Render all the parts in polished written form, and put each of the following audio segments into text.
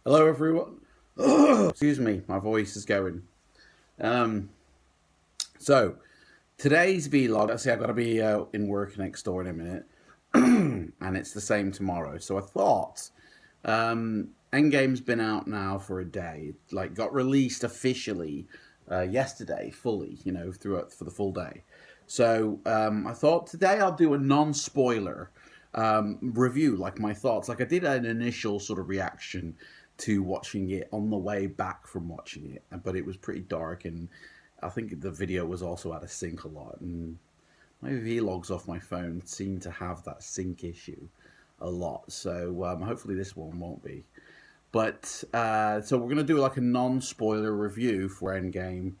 Hello, everyone. Excuse me, my voice is going. Um, so today's vlog. I see I've got to be in work next door in a minute, and it's the same tomorrow. So I thought, Endgame's been out now for a day. Like, got released officially yesterday, fully. Throughout for the full day. So I thought today I'll do a non-spoiler review, like my thoughts. Like I did an initial sort of reaction to watching it on the way back from watching it, but it was pretty dark, and I think the video was also out of sync a lot. And my vlogs off my phone seem to have that sync issue a lot, so hopefully this one won't be. But so we're gonna do like a non-spoiler review for Endgame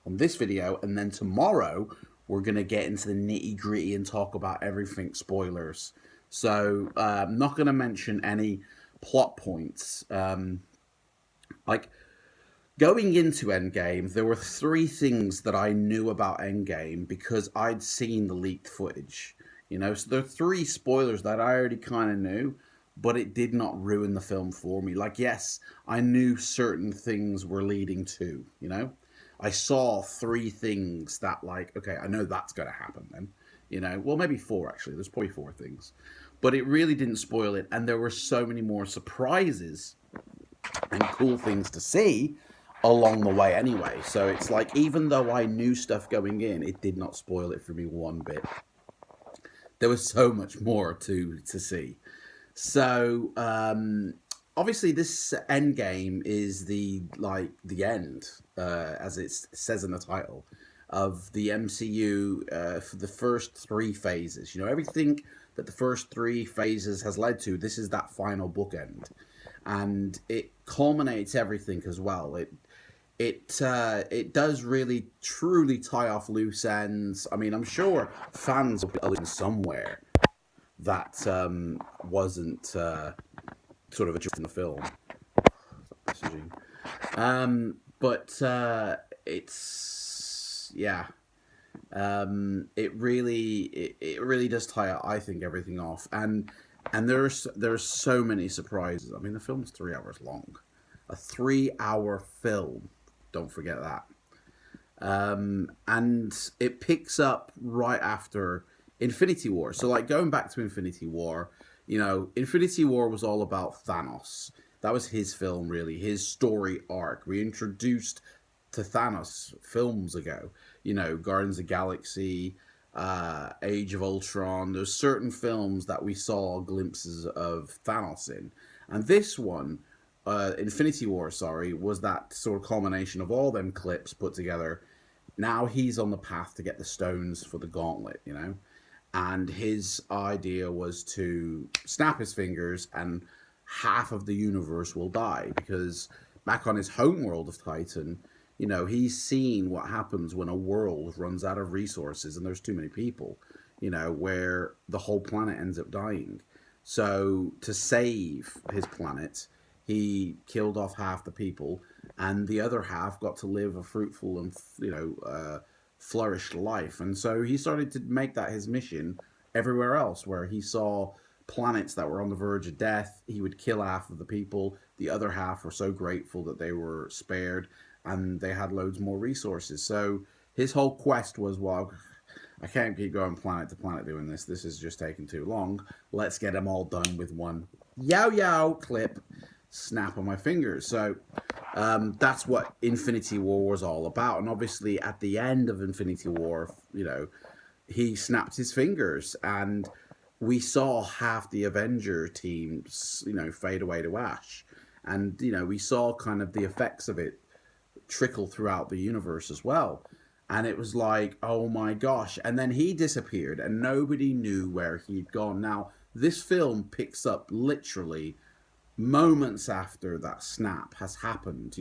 on this video, and then tomorrow we're gonna get into the nitty-gritty and talk about everything spoilers. So I'm not gonna mention any plot points. Like going into Endgame, there were three things that I knew about Endgame because I'd seen the leaked footage. So there are three spoilers that I already kind of knew, but it did not ruin the film for me. Like, yes, I knew certain things were leading to, I saw three things that, like, okay, I know that's going to happen then. Well, maybe four, actually. There's probably four things. But it really didn't spoil it, and there were so many more surprises and cool things to see along the way anyway. So it's like, even though I knew stuff going in, it did not spoil it for me one bit. There was so much more to see. So obviously this end game is the end, as it says in the title, of the MCU for the first three phases. Everything that the first three phases has led to, this is that final bookend, and it culminates everything as well. It does really truly tie off loose ends. I mean, I'm sure fans will be in somewhere that wasn't sort of addressed in the film. Messaging. But it's, yeah. It really does tie, I think, everything off, and there's so many surprises. I mean, the film's 3 hours long, a 3 hour film. Don't forget that. And it picks up right after Infinity War. So, like, going back to Infinity War, Infinity War was all about Thanos. That was his film, really, his story arc. We introduced to Thanos films ago. Guardians of the Galaxy, Age of Ultron. There's certain films that we saw glimpses of Thanos in. And this one, Infinity War, was that sort of culmination of all them clips put together. Now he's on the path to get the stones for the gauntlet, and his idea was to snap his fingers and half of the universe will die, because back on his home world of Titan, he's seen what happens when a world runs out of resources and there's too many people, where the whole planet ends up dying. So to save his planet, he killed off half the people, and the other half got to live a fruitful and flourished life. And so he started to make that his mission everywhere else, where he saw planets that were on the verge of death. He would kill half of the people. The other half were so grateful that they were spared, and they had loads more resources. So his whole quest was, well, I can't keep going planet to planet doing this. This is just taking too long. Let's get them all done with one yow clip, snap on my fingers. So that's what Infinity War was all about. And obviously at the end of Infinity War, he snapped his fingers, and we saw half the Avenger teams, fade away to ash. And, we saw kind of the effects of it trickle throughout the universe as well. And it was like, oh my gosh. And then he disappeared, and nobody knew where he'd gone. Now, this film picks up literally moments after that snap has happened.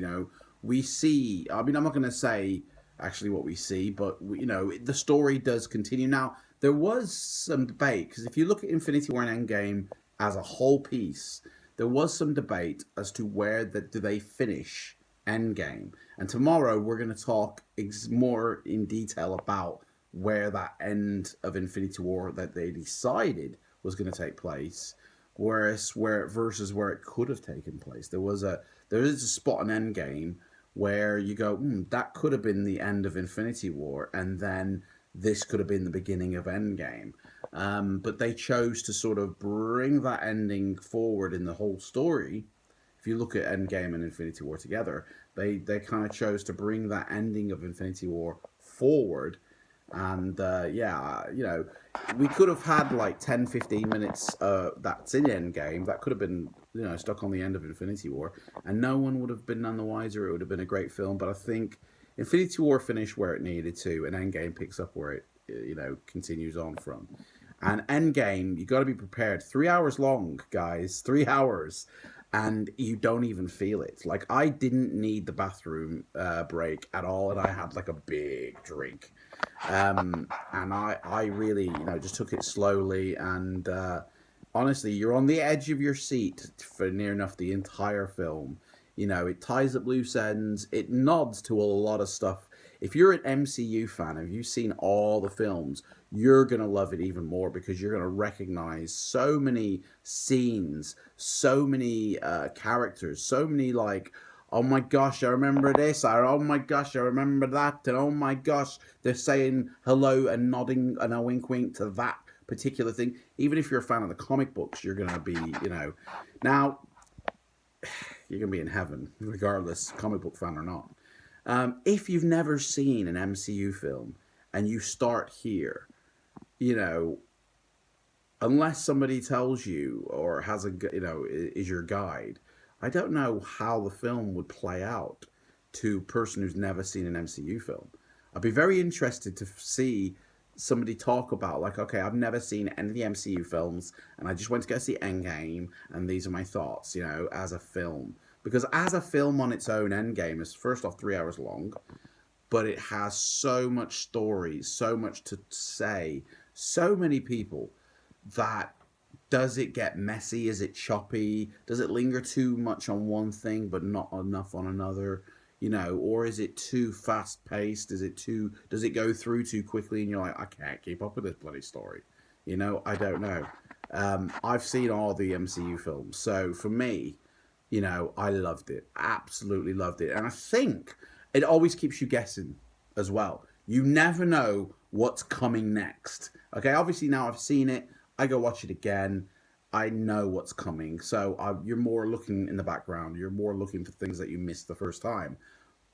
We see, I mean, I'm not going to say actually what we see, but the story does continue. Now, there was some debate, because if you look at Infinity War and Endgame as a whole piece, there was some debate as to where do they finish Endgame. And tomorrow we're going to talk more in detail about where that end of Infinity War that they decided was going to take place. whereas where versus where it could have taken place. There is a spot in Endgame where you go, that could have been the end of Infinity War, and then this could have been the beginning of Endgame. But they chose to sort of bring that ending forward in the whole story. If you look at Endgame and Infinity War together, they kind of chose to bring that ending of Infinity War forward. And yeah, we could have had like 10, 15 minutes that's in Endgame. That could have been, stuck on the end of Infinity War. And no one would have been none the wiser. It would have been a great film. But I think Infinity War finished where it needed to, and Endgame picks up where it, continues on from. And Endgame, you got to be prepared. 3 hours long, guys. 3 hours. And you don't even feel it. Like, I didn't need the bathroom break at all, and I had like a big drink. And I really, just took it slowly. And honestly, you're on the edge of your seat for near enough the entire film. It ties up loose ends. It nods to a lot of stuff. If you're an MCU fan, if you've seen all the films, you're going to love it even more because you're going to recognize so many scenes, so many characters, so many like, oh my gosh, I remember this, or oh my gosh, I remember that, and oh my gosh, they're saying hello and nodding and a wink wink to that particular thing. Even if you're a fan of the comic books, you're going to be, now you're going to be in heaven, regardless, comic book fan or not. If you've never seen an MCU film and you start here, you know, unless somebody tells you or has is your guide, I don't know how the film would play out to a person who's never seen an MCU film. I'd be very interested to see somebody talk about, like, okay, I've never seen any of the MCU films, and I just went to go see Endgame, and these are my thoughts, as a film. Because as a film on its own, Endgame is first off 3 hours long, but it has so much story, so much to say, so many people that does it get messy? Is it choppy? Does it linger too much on one thing but not enough on another? Or is it too fast paced? Does it go through too quickly and you're like, I can't keep up with this bloody story? I don't know. I've seen all the MCU films. So for me, I loved it. Absolutely loved it. And I think it always keeps you guessing as well. You never know what's coming next. Okay, obviously now I've seen it. I go watch it again. I know what's coming. So you're more looking in the background. You're more looking for things that you missed the first time.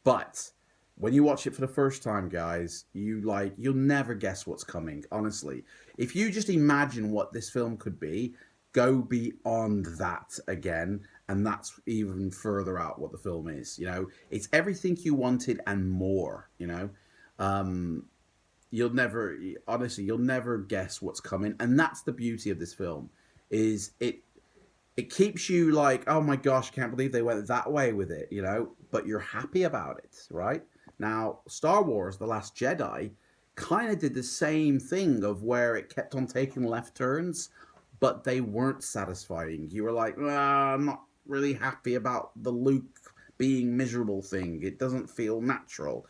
But when you watch it for the first time, guys, you'll never guess what's coming, honestly. If you just imagine what this film could be, go beyond that again, and that's even further out what the film is. It's everything you wanted and more. Um, you'll never guess what's coming, and that's the beauty of this film. Is it keeps you like, oh my gosh, I can't believe they went that way with it, but you're happy about it, right? Now, Star Wars: The Last Jedi kind of did the same thing of where it kept on taking left turns, but they weren't satisfying. You were like, I'm not really happy about the Luke being miserable thing. It doesn't feel natural,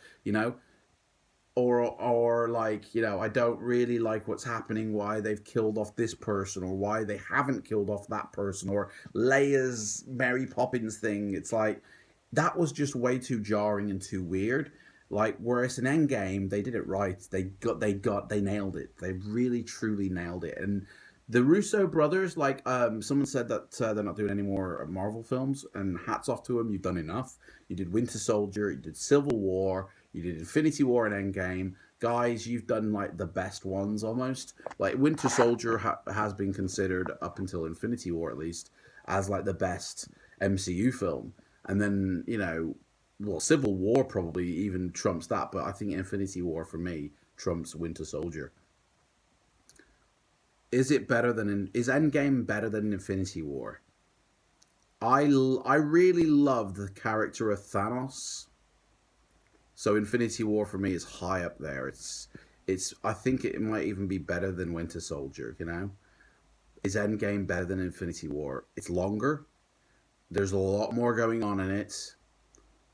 or like, I don't really like what's happening, why they've killed off this person or why they haven't killed off that person, or Leia's Mary Poppins thing. It's like that was just way too jarring and too weird. Like, whereas in Endgame they did it right. They nailed it. They really truly nailed it. And the Russo brothers, like, someone said that they're not doing any more Marvel films, and hats off to them. You've done enough. You did Winter Soldier, you did Civil War, you did Infinity War and Endgame. Guys, you've done like the best ones almost. Like, Winter Soldier has been considered, up until Infinity War at least, as like the best MCU film. And then, well, Civil War probably even trumps that, but I think Infinity War for me trumps Winter Soldier. Is Endgame better than Infinity War? I really love the character of Thanos. So Infinity War for me is high up there. It's I think it might even be better than Winter Soldier. Is Endgame better than Infinity War? It's longer. There's a lot more going on in it.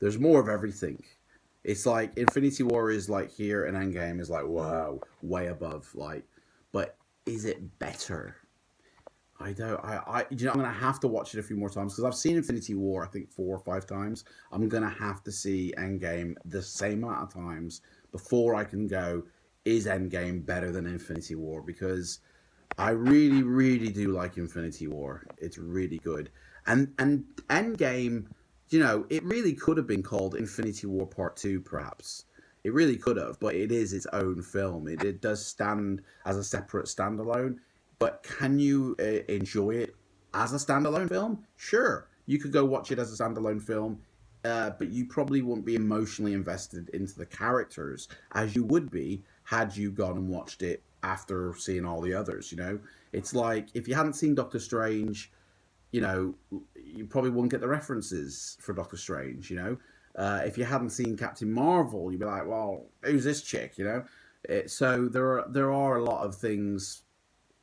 There's more of everything. It's like Infinity War is like here, and Endgame is like, wow, way above. Like, but is it better? I don't. I'm gonna have to watch it a few more times because I've seen Infinity War. I think 4 or 5 times. I'm gonna have to see Endgame the same amount of times before I can go. Is Endgame better than Infinity War? Because I really, really do like Infinity War. It's really good. And Endgame, it really could have been called Infinity War Part Two, perhaps. It really could have, but it is its own film. It does stand as a separate standalone. But can you enjoy it as a standalone film? Sure, you could go watch it as a standalone film, but you probably wouldn't be emotionally invested into the characters as you would be had you gone and watched it after seeing all the others. It's like if you hadn't seen Doctor Strange, you know, you probably wouldn't get the references for Doctor Strange. If you hadn't seen Captain Marvel, you'd be like, well, who's this chick? So there are a lot of things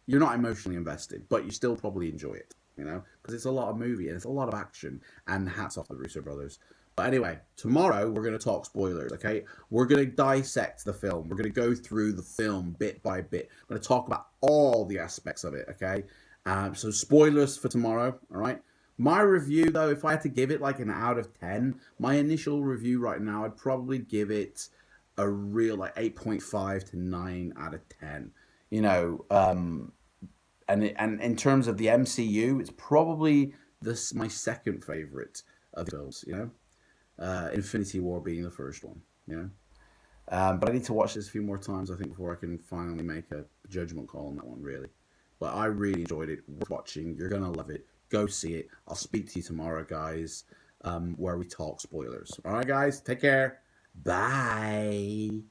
you're not emotionally invested, but you still probably enjoy it, because it's a lot of movie and it's a lot of action. And hats off to the Russo brothers. But anyway, tomorrow we're going to talk spoilers, okay? We're going to dissect the film. We're going to go through the film bit by bit. We're going to talk about all the aspects of it, okay? So spoilers for tomorrow, all right? My review, though, if I had to give it like an out of 10, my initial review right now, I'd probably give it a real like 8.5 to 9 out of 10. You know, and in terms of the MCU, it's probably this my second favorite of the films. Infinity War being the first one. You know, but I need to watch this a few more times, I think, before I can finally make a judgment call on that one. Really, but I really enjoyed it. Worth watching. You're gonna love it. Go see it. I'll speak to you tomorrow, guys. Where we talk spoilers. All right, guys. Take care. Bye.